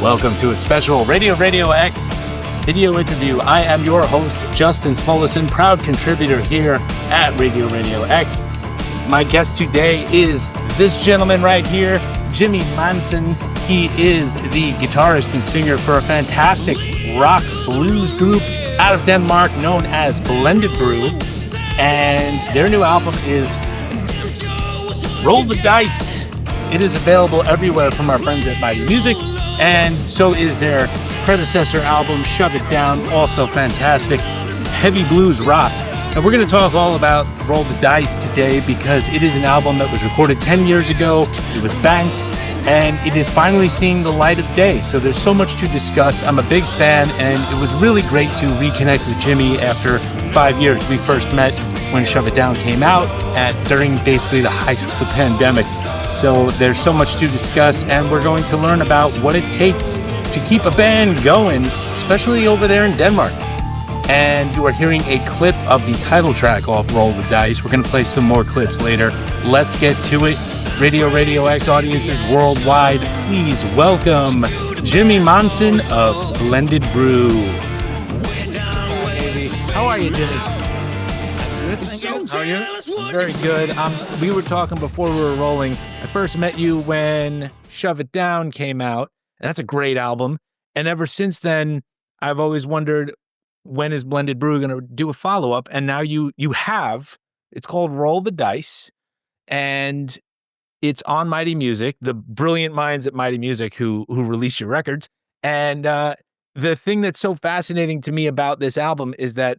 Welcome to a special RadioRadioX video interview. I am your host, Justin Smulison, proud contributor here at RadioRadioX. My guest today is this gentleman right here, Jimmy Månsson. He is the guitarist and singer for a fantastic rock blues group out of Denmark known as Blended Brew. And their new album is Roll the Dice. It is available everywhere from our friends at Mighty Music, and so is their predecessor album, Shove It Down, also fantastic, heavy blues rock. And we're going to talk all about Roll the Dice today because it is an album that was recorded 10 years ago, it was banked, and it is finally seeing the light of day. So there's so much to discuss. I'm a big fan, and it was really great to reconnect with Jimmy after 5 years. We first met when Shove It Down came out during basically the height of the pandemic. So there's so much to discuss, and we're going to learn about what it takes to keep a band going, especially over there in Denmark. And you are hearing a clip of the title track off Roll the Dice. We're going to play some more clips later. Let's get to it. RadioRadioX audiences worldwide, please welcome Jimmy Månsson of Blended Brew. How are you, Jimmy? Good, thank you. How are you? Very good. We were talking before we were rolling. I first met you when Shove It Down came out, and that's a great album. And ever since then, I've always wondered, when is Blended Brew going to do a follow-up? And now you have. It's called Roll the Dice, and it's on Mighty Music, the brilliant minds at Mighty Music who released your records. And the thing that's so fascinating to me about this album is that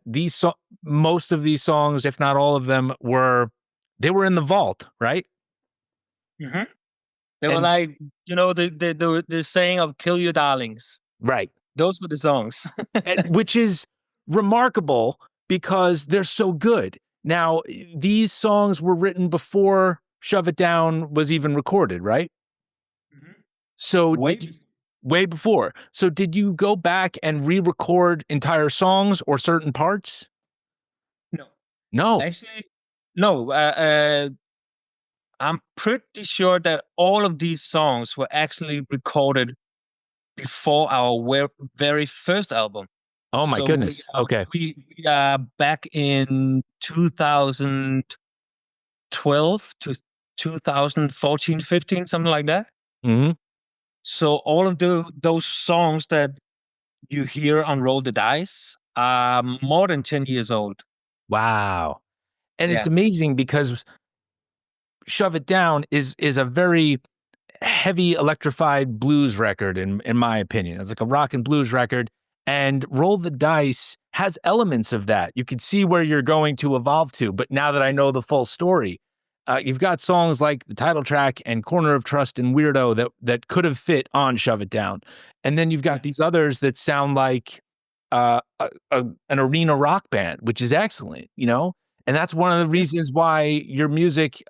most of these songs, if not all of them, were in the vault, right? Mm-hmm. They were like, the saying of "kill your darlings." Right. Those were the songs. Which is remarkable because they're so good. Now, these songs were written before Shove It Down was even recorded, right? Mm-hmm. So way before. So did you go back and re-record entire songs or certain parts? No. Actually, no. I'm pretty sure that all of these songs were actually recorded before our very first album. Oh my goodness. Okay. We are back in 2012 to 2014, 15, something like that. Mm-hmm. So all of those songs that you hear on Roll the Dice are more than 10 years old. Wow. And It's amazing because Shove It Down is a very heavy electrified blues record in my opinion. It's like a rock and blues record, and Roll the Dice has elements of that. You can see where you're going to evolve to, but now that I know the full story, you've got songs like the title track and Corner of Trust and Weirdo that could have fit on Shove It Down. And then you've got these others that sound like an arena rock band, which is excellent, And that's one of the reasons why your music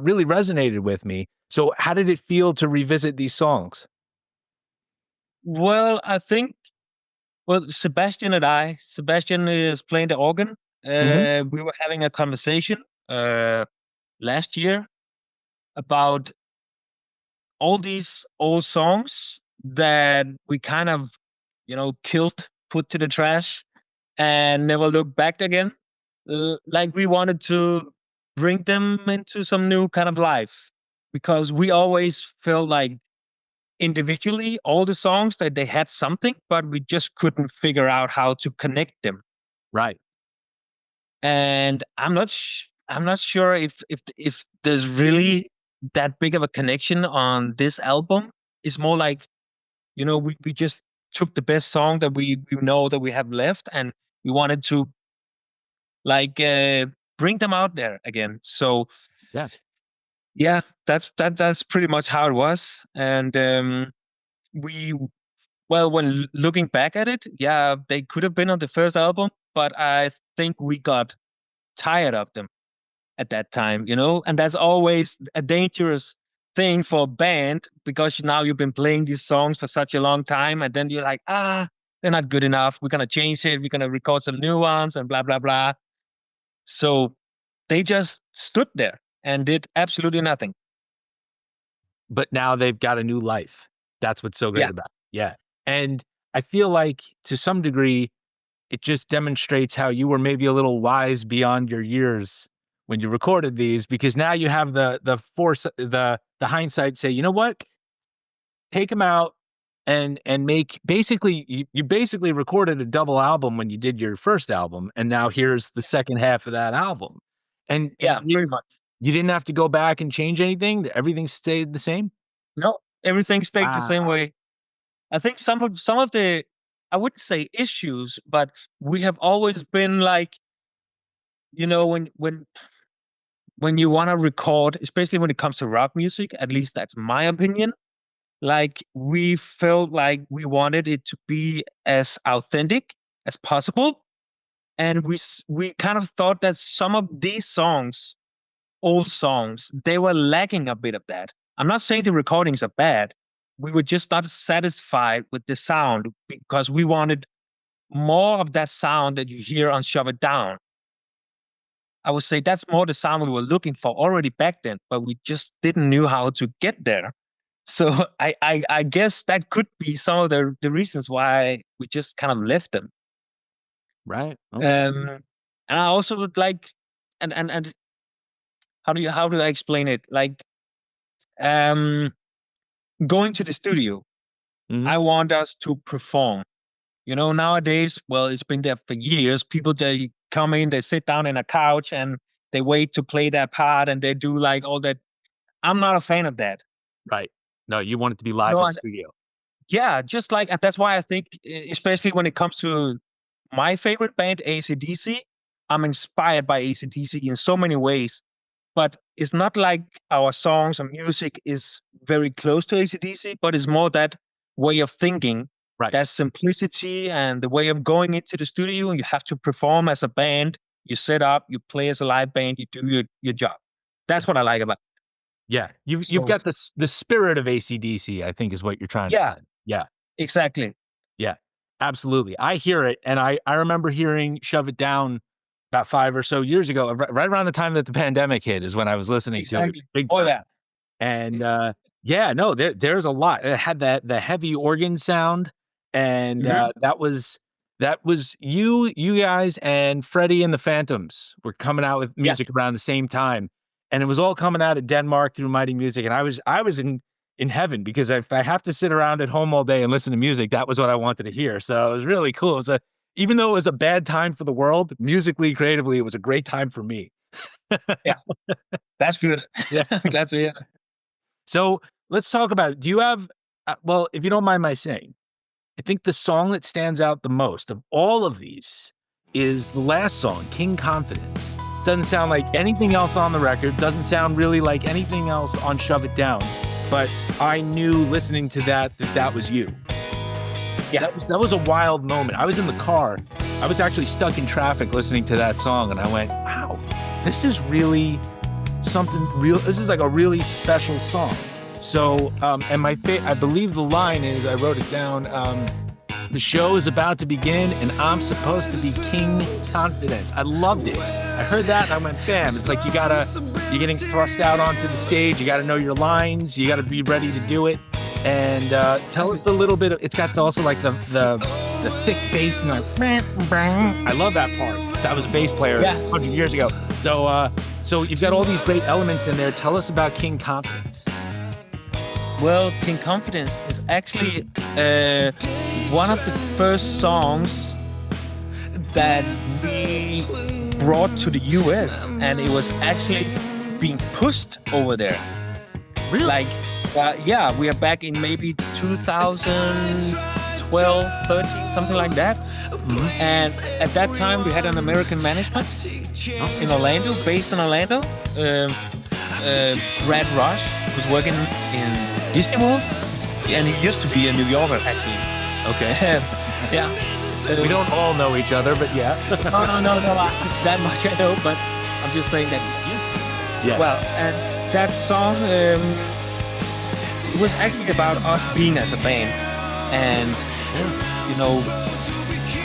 really resonated with me. So how did it feel to revisit these songs? Well, I think, Sebastian is playing the organ. We were having a conversation last year about all these old songs that we kind of, killed, put to the trash, and never looked back again. Like we wanted to bring them into some new kind of life, because we always felt like individually all the songs that they had something, but we just couldn't figure out how to connect them. Right. And I'm not sure if there's really that big of a connection on this album. It's more like, we just took the best song that we know that we have left, and we wanted to bring them out there again. So yeah, that's pretty much how it was. And when looking back at it, they could have been on the first album, but I think we got tired of them at that time, and that's always a dangerous thing for a band, because now you've been playing these songs for such a long time, and then you're like, they're not good enough. We're going to change it. We're going to record some new ones and blah, blah, blah. So they just stood there and did absolutely nothing. But now they've got a new life. That's what's so great about it. Yeah. And I feel like to some degree, it just demonstrates how you were maybe a little wise beyond your years when you recorded these, because now you have the force, the hindsight, say, you know what, take them out and make basically you basically recorded a double album when you did your first album, and now here's the second half of that album. And Yeah, pretty much. you didn't have to go back and change anything. Everything stayed the same. No, everything stayed the same Wow. way. I think some of the, I wouldn't say issues, but we have always been like, when you want to record, especially when it comes to rock music, at least that's my opinion. Like we felt like we wanted it to be as authentic as possible, and we kind of thought that some of these songs, old songs, they were lacking a bit of that. I'm not saying the recordings are bad. We were just not satisfied with the sound because we wanted more of that sound that you hear on Shove It Down. I would say that's more the sound we were looking for already back then, but we just didn't know how to get there. So I guess that could be some of the reasons why we just kind of left them. Right. Okay. And I also would like, and how do I explain it? Like, going to the studio, I want us to perform. Nowadays, well, it's been there for years. People, they come in, they sit down in a couch and they wait to play their part and they do like all that. I'm not a fan of that. Right. No, you want it to be live No, in studio. yeah, just like, and that's why I think, especially when it comes to my favorite band, AC/DC, I'm inspired by AC/DC in so many ways. But it's not like our songs and music is very close to AC/DC, but it's more that way of thinking, Right. that simplicity and the way of going into the studio, and you have to perform as a band. You set up, you play as a live band, you do your job. That's what I like about it. Yeah. You've got the spirit of AC/DC, I think is what you're trying to say. Yeah. Exactly. Yeah. Absolutely. I hear it. And I remember hearing Shove It Down about 5 or so years ago, right around the time that the pandemic hit is when I was listening to it big time. that. And yeah, no, there's a lot. It had the heavy organ sound, and that was you guys and Freddie and the Phantoms were coming out with music around the same time, and it was all coming out of Denmark through Mighty Music, and I was in heaven, because if I have to sit around at home all day and listen to music, that was what I wanted to hear. So it was really cool. Even though it was a bad time for the world, musically, creatively, it was a great time for me. Yeah, that's good. Yeah. Glad to hear. So let's talk about it. Do you have, well, if you don't mind my saying, I think the song that stands out the most of all of these is the last song, King Confidence. Doesn't sound like anything else on the record, doesn't sound really like anything else on Shove It Down, but I knew listening to that was you. Yeah, that was a wild moment. I was in the car. I was actually stuck in traffic listening to that song, and I went, wow, this is really something real. This is like a really special song. So, and I believe the line is, I wrote it down, the show is about to begin and I'm supposed to be King Confidence. I loved it. I heard that and I went, bam, it's like you're getting thrust out onto the stage. You got to know your lines. You got to be ready to do it. And tell us a little bit. It's got also like the thick bass and I love that part, because I was a bass player 100 years ago. So you've got all these great elements in there. Tell us about King Confidence. Well, King Confidence is actually one of the first songs that we brought to the US, and it was actually being pushed over there. Really? Like, we are back in maybe 2012, 13, something like that. Mm-hmm. And at that time, we had an American management in Orlando, based in Orlando. Brad Rush was working in Disney World, and he used to be a New Yorker, actually. Okay. Yeah. We don't all know each other, but yeah. No. That much I know, but I'm just saying that he used to. Yeah. Well, and that song, it was actually about us being as a band, and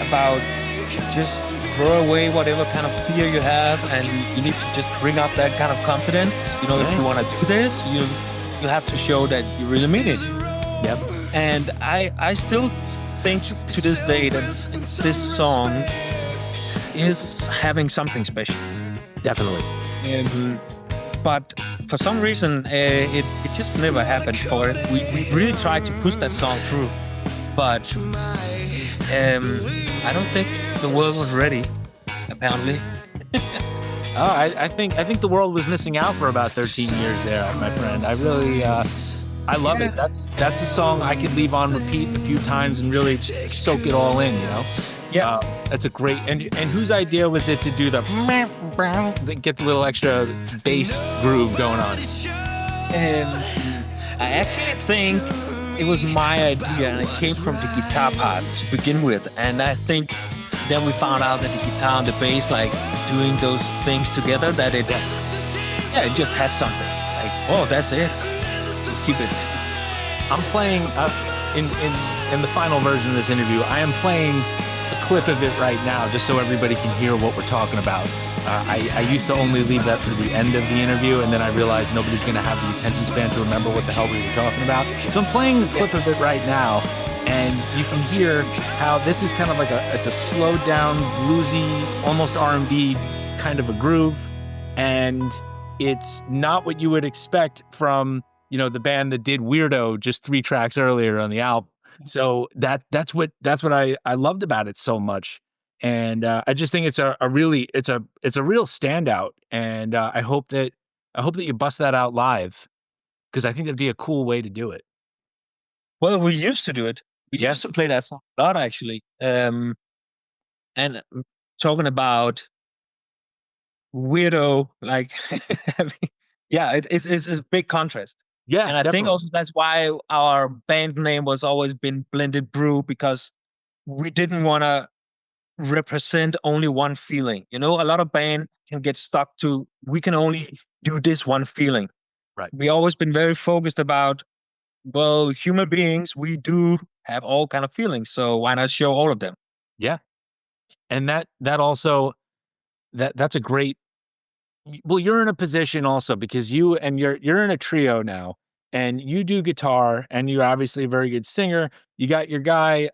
about just throw away whatever kind of fear you have, and you need to just bring up that kind of confidence. If you want to do this, you have to show that you really mean it. Yep. And I still think to this day that this song is having something special. Definitely. But for some reason, it just never happened for it. We really tried to push that song through, but I don't think the world was ready, apparently. I think the world was missing out for about 13 years there, my friend. I really, I love it. That's a song I could leave on repeat a few times and really soak it all in, you know? Yeah. That's a great, and whose idea was it to do the get the little extra bass groove going on? I actually think it was my idea, and it came from the guitar part to begin with. And I think then we found out that the guitar and the bass, like doing those things together, that it just has something. Like, oh, that's it. Let's keep it. I'm playing in the final version of this interview. I am playing a clip of it right now, just so everybody can hear what we're talking about. I used to only leave that for the end of the interview, and then I realized nobody's going to have the attention span to remember what the hell we were talking about. So I'm playing the clip of it right now, and you can hear how this is kind of like it's a slowed down, bluesy, almost R&B kind of a groove, and it's not what you would expect from, you know, the band that did Weirdo just 3 tracks earlier on the album. So that's what I loved about it so much. And I just think it's a real standout, and I hope that you bust that out live, because I think that'd be a cool way to do it. Well, we used to do it. We used to play that song a lot, actually. And talking about Weirdo, like, it's a big contrast. Yeah, and I think also that's why our band name was always been Blended Brew, because we didn't want to represent only one feeling. You know, a lot of bands can get stuck to, we can only do this one feeling. Right. We always been very focused about, well, human beings, we do have all kind of feelings, so why not show all of them? Yeah. And that also, that's a great, well, you're in a position also, because you're in a trio now, and you do guitar, and you're obviously a very good singer. You got your guy,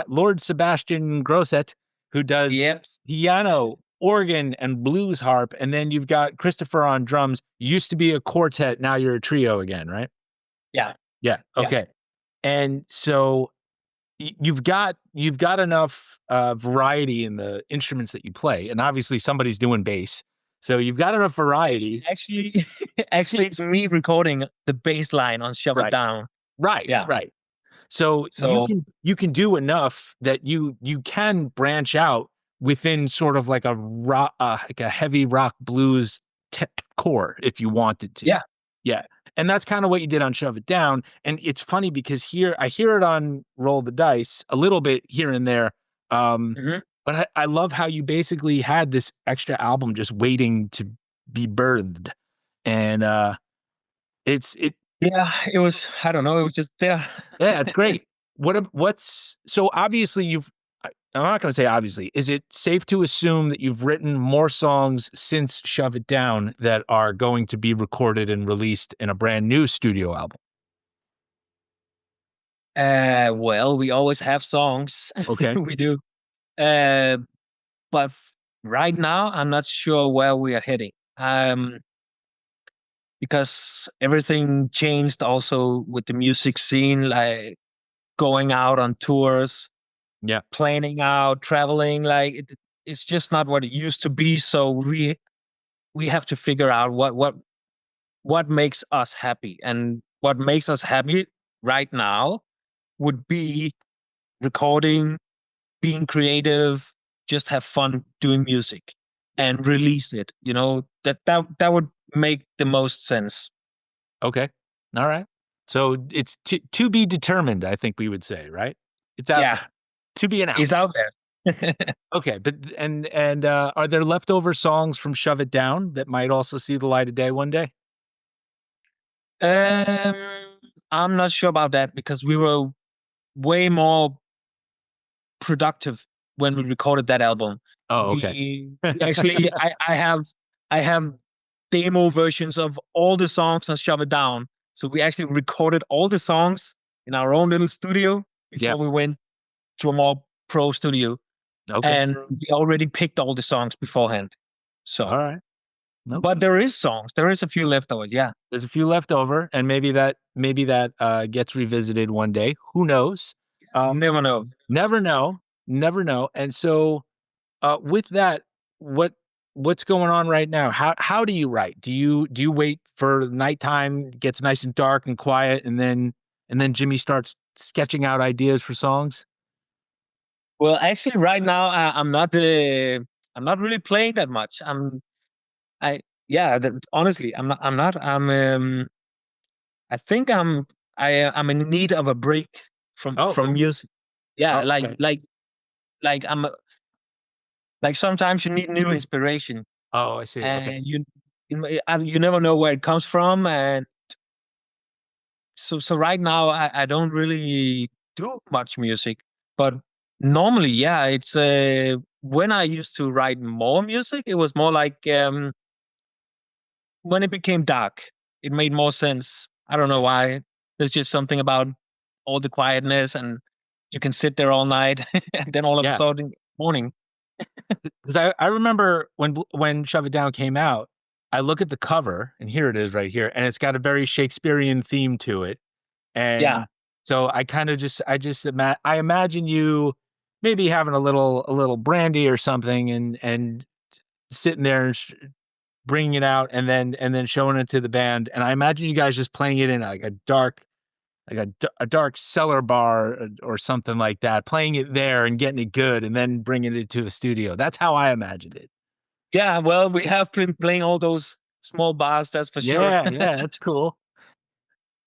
Lord Sebastian Grosset, who does piano, organ, and blues harp. And then you've got Christopher on drums. You used to be a quartet, now you're a trio again, right? Yeah. Yeah. Okay. And so you've got enough variety in the instruments that you play, and obviously somebody's doing bass. So you've got enough variety. Actually, it's me recording the bass line on Shove It Down. Right. Yeah. Right. So you can do enough that you can branch out within sort of like a rock, like a heavy rock blues core if you wanted to. Yeah. Yeah. And that's kind of what you did on Shove It Down. And it's funny because I hear it on Roll the Dice a little bit here and there. But I love how you basically had this extra album just waiting to be birthed. And yeah, it was, I don't know, it was just there. Yeah, it's great. So obviously I'm not going to say obviously. Is it safe to assume that you've written more songs since Shove It Down that are going to be recorded and released in a brand new studio album? Well, we always have songs. Okay. We do. But right now, I'm not sure where we are heading. Because everything changed also with the music scene, like going out on tours, planning out, traveling. Like it's just not what it used to be. So we have to figure out what makes us happy, and what makes us happy right now would be recording, being creative, just have fun doing music, and release it. You know, that would make the most sense. Okay. All right. So it's to be determined, I think we would say, right? It's out there. To be announced. It's out there. Okay, but and are there leftover songs from Shove It Down that might also see the light of day one day? I'm not sure about that, because we were way more productive when we recorded that album. Oh, okay. Actually, I have demo versions of all the songs on Shove It Down. So we actually recorded all the songs in our own little studio before we went to a more pro studio. Okay. And we already picked all the songs beforehand. So, all right. Nope. But there is songs. There is a few left over. Yeah. There's a few left over, and maybe that gets revisited one day. Who knows? Never know. Never know. And so, with that, what's going on right now? How do you write? Do you wait for nighttime, gets nice and dark and quiet, and then Jimmy starts sketching out ideas for songs? Well, actually, right now I'm not really playing that much. Honestly, I'm not. I think I'm in need of a break from music. Yeah, like I'm like sometimes you need new inspiration. Oh, I see. And Okay. you never know where it comes from, and so right now I don't really do much music, but normally, yeah, it's when I used to write more music, it was more like when it became dark, it made more sense. I don't know why. There's just something about all the quietness, and you can sit there all night, and then all of a sudden, morning. Because I remember when Shove It Down came out, I look at the cover, and here it is right here, and it's got a very Shakespearean theme to it. And so I kind of I imagine you maybe having a little brandy or something, and sitting there and bringing it out, and then showing it to the band. And I imagine you guys just playing it in like a dark cellar bar or something like that, playing it there and getting it good, and then bringing it to a studio. That's how I imagined it. Yeah, well, we have been playing all those small bars, that's for sure. Yeah, that's cool.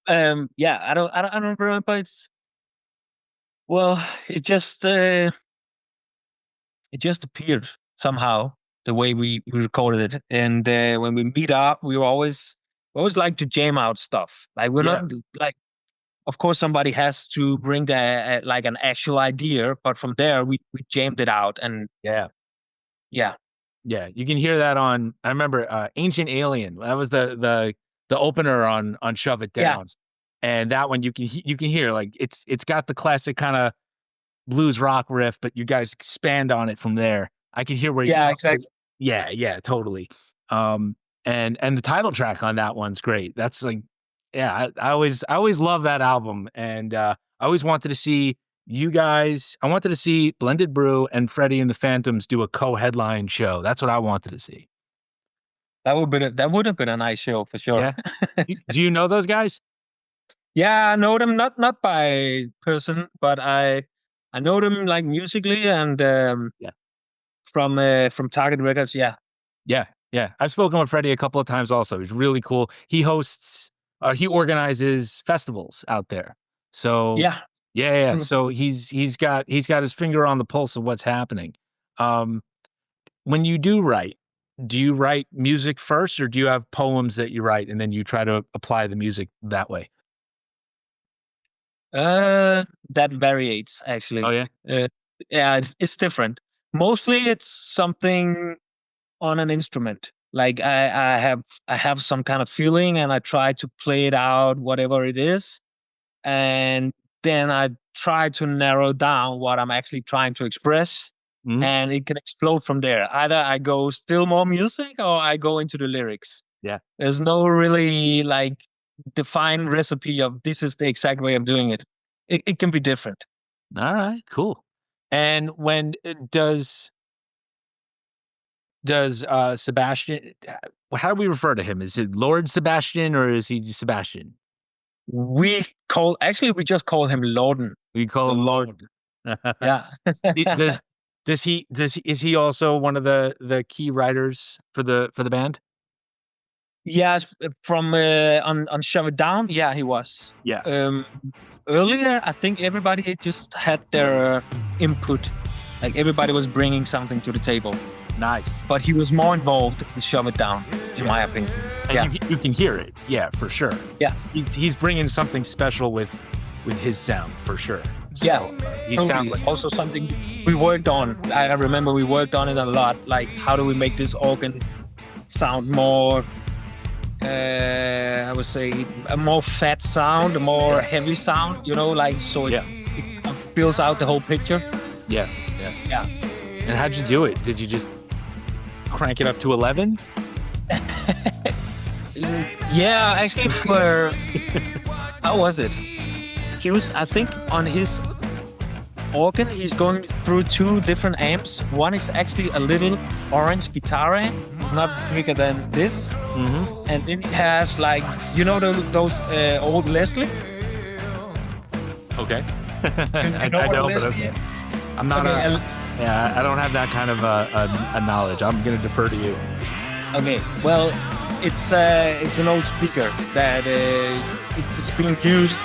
Yeah, I don't remember. It just appeared somehow the way we recorded it. And when we meet up, we always like to jam out stuff. Like we're not like, of course, somebody has to bring like an actual idea, but from there we jammed it out. And yeah, you can hear that on. I remember Ancient Alien. That was the opener on Shove It Down, and that one you can hear like it's got the classic kind of blues rock riff, but you guys expand on it from there. I can hear where exactly. Yeah, totally. And the title track on that one's great. That's like, I always love that album, and I always wanted to see you guys. I wanted to see Blended Brew and Freddie and the Phantoms do a co-headline show. That's what I wanted to see. That would have been a nice show for sure. Yeah. Do you know those guys? Yeah, I know them not by person, but I know them like musically and from Target Records. Yeah. I've spoken with Freddie a couple of times also. He's really cool. He he organizes festivals out there. So yeah. So he's got his finger on the pulse of what's happening. When you do write music first, or do you have poems that you write and then you try to apply the music that way? That varies actually. Oh yeah. Yeah, it's different. Mostly it's something on an instrument. Like I have some kind of feeling and I try to play it out, whatever it is. And then I try to narrow down what I'm actually trying to express. Mm-hmm. And it can explode from there. Either I go still more music or I go into the lyrics. Yeah. There's no really like defined recipe of this is the exact way of doing it. It can be different. All right, cool. And when does Sebastian, how do we refer to him? Is it Lord Sebastian or is he Sebastian? We just call him Lorden. We call him Lord. Yeah. Is he also one of the key writers for the band? Yes, from on Shove It Down, yeah, he was. Yeah. Earlier, I think everybody just had their input. Like everybody was bringing something to the table. Nice. But he was more involved in Shove It Down, in my opinion. And you can hear it. Yeah, for sure. Yeah. He's bringing something special with his sound, for sure. So, he sounds like also something we worked on. I remember we worked on it a lot. Like, how do we make this organ sound more I would say a more fat sound, a more heavy sound, like so it fills out the whole picture. Yeah. And how'd you do it? Did you just crank it up to 11? Yeah, actually, how was it? I think on his organ, he's going through 2 different amps. One is actually a little orange guitar amp. It's not bigger than this. Mm-hmm. And then he has those old Leslie. Okay. I know, but I'm not I don't have that kind of a knowledge. I'm going to defer to you. Okay, well, it's an old speaker that it's being used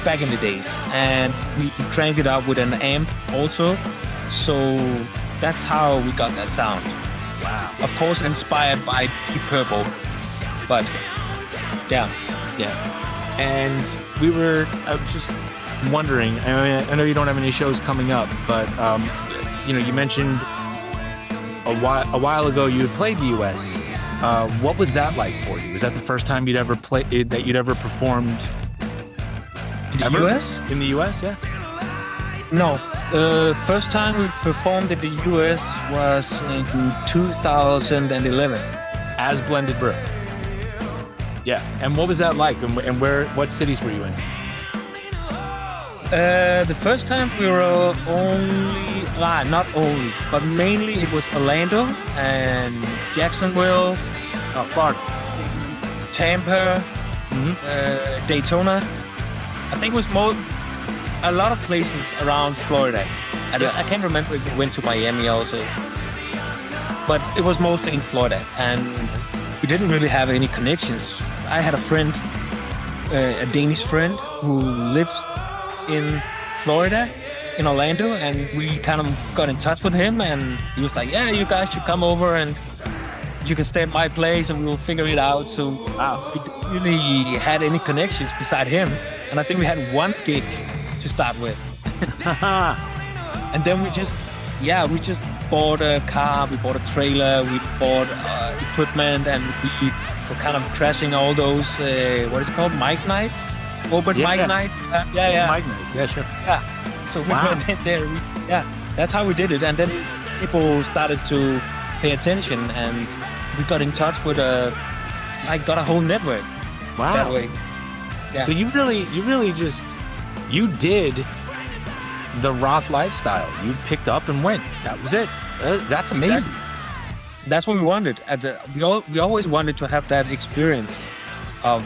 back in the days, and we cranked it up with an amp also, so that's how we got that sound. Wow. Of course, inspired by Deep Purple, but yeah. And I was just wondering, I know you don't have any shows coming up, but you mentioned a while ago you had played the U.S. What was that like for you? Was that the first time you'd ever performed? In the U.S.? In the U.S., yeah? No. First time we performed in the U.S. was in 2011. As Blended Brew? Yeah. And what was that like? And what cities were you in? The first time we were not only, but mainly it was Orlando and Jacksonville, Florida, Tampa, Daytona. I think it was a lot of places around Florida. I can't remember if we went to Miami also, but it was mostly in Florida, and we didn't really have any connections. I had a friend, a Danish friend, who lives in Florida, in Orlando, and we kind of got in touch with him, and he was like, yeah, you guys should come over and you can stay at my place and we'll figure it out. So we didn't really had any connections beside him, and I think we had 1 gig to start with. And then we just bought a car, we bought a trailer, we bought equipment, and we were kind of crashing all those what is it called, mic nights, open mic nights. Mic nights, yeah, sure. Yeah, so we went in there. That's how we did it, and then people started to pay attention, and we got in touch with got a whole network. Wow. That way. Yeah. So you really just did the rock lifestyle. You picked up and went. That was it. That's amazing. Exactly. That's what we wanted. We always wanted to have that experience of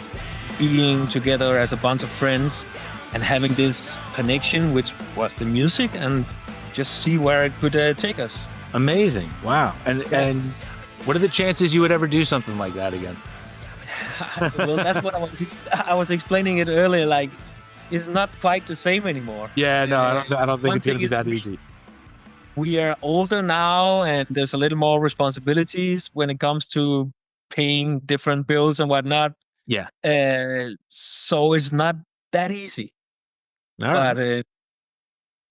being together as a bunch of friends and having this connection, which was the music, and just see where it could take us. Amazing. Wow. And what are the chances you would ever do something like that again? Well, that's what I was explaining it earlier. Like, it's not quite the same anymore. Yeah, no, I don't think it's going to be that easy. We are older now, and there's a little more responsibilities when it comes to paying different bills and whatnot. Yeah. So it's not that easy. All right.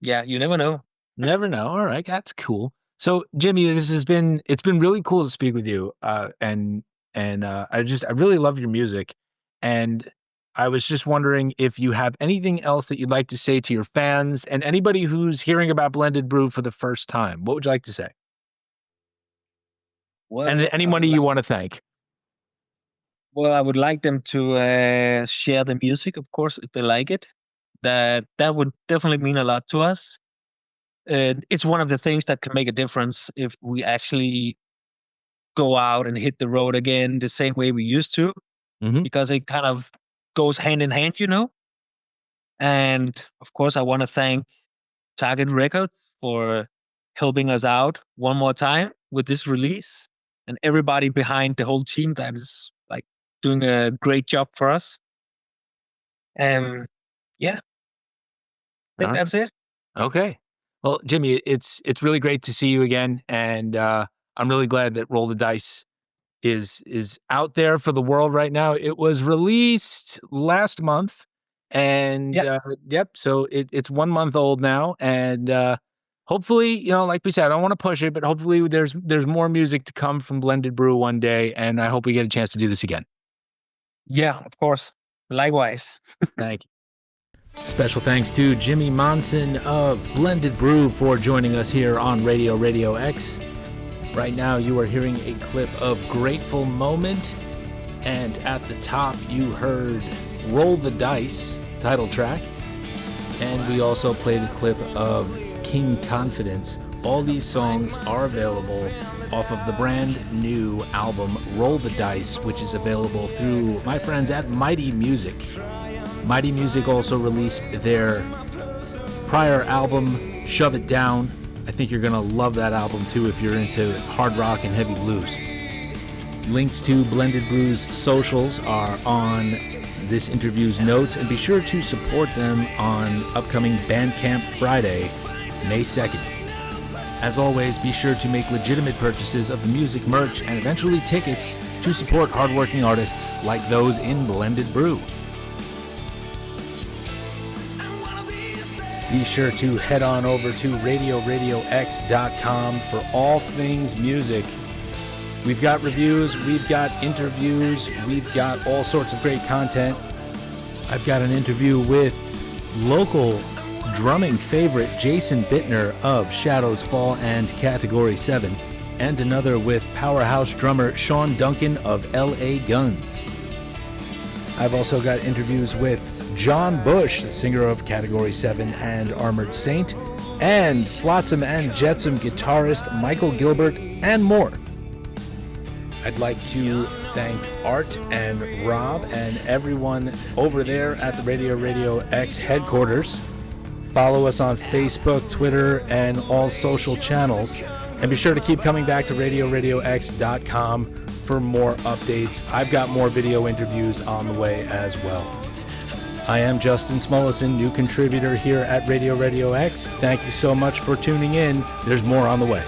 But you never know. Never know. All right, that's cool. So, Jimmy, it's been really cool to speak with you. And I really love your music, and I was just wondering if you have anything else that you'd like to say to your fans and anybody who's hearing about Blended Brew for the first time. What would you like to say? Well, and anybody you want to thank. Well, I would like them to share the music, of course, if they like it. That would definitely mean a lot to us. It's one of the things that can make a difference if we actually go out and hit the road again the same way we used to, because it kind of goes hand in hand, And of course, I want to thank Target Records for helping us out one more time with this release, and everybody behind the whole team that is doing a great job for us. I think that's it. Okay. Well, Jimmy, it's really great to see you again, and I'm really glad that Roll the Dice is out there for the world right now. It was released last month, and so it's 1 month old now, and hopefully, like we said, I don't want to push it, but hopefully there's more music to come from Blended Brew one day, and I hope we get a chance to do this again. Yeah, of course. Likewise. Thank you. Special thanks to Jimmy Månsson of Blended Brew for joining us here on RadioRadioX. Right now you are hearing a clip of Grateful Moment, and at the top you heard Roll the Dice, title track, and we also played a clip of King Confidence. All these songs are available off of the brand new album Roll the Dice, which is available through my friends at Mighty Music. Mighty Music also released their prior album, Shove It Down. I think you're going to love that album too if you're into hard rock and heavy blues. Links to Blended Brew's socials are on this interview's notes, and be sure to support them on upcoming Bandcamp Friday, May 2nd. As always, be sure to make legitimate purchases of the music merch and eventually tickets to support hardworking artists like those in Blended Brew. Be sure to head on over to RadioRadioX.com for all things music. We've got reviews, we've got interviews, we've got all sorts of great content. I've got an interview with local drumming favorite Jason Bittner of Shadows Fall and Category 7, and another with powerhouse drummer Sean Duncan of LA Guns. I've also got interviews with John Bush, the singer of Category 7 and Armored Saint, and Flotsam and Jetsam guitarist Michael Gilbert, and more. I'd like to thank Art and Rob and everyone over there at the RadioRadioX headquarters. Follow us on Facebook, Twitter, and all social channels. And be sure to keep coming back to RadioRadioX.com for more updates. I've got more video interviews on the way as well. I am Justin Smulison, new contributor here at Radio Radio X. Thank you so much for tuning in. There's more on the way.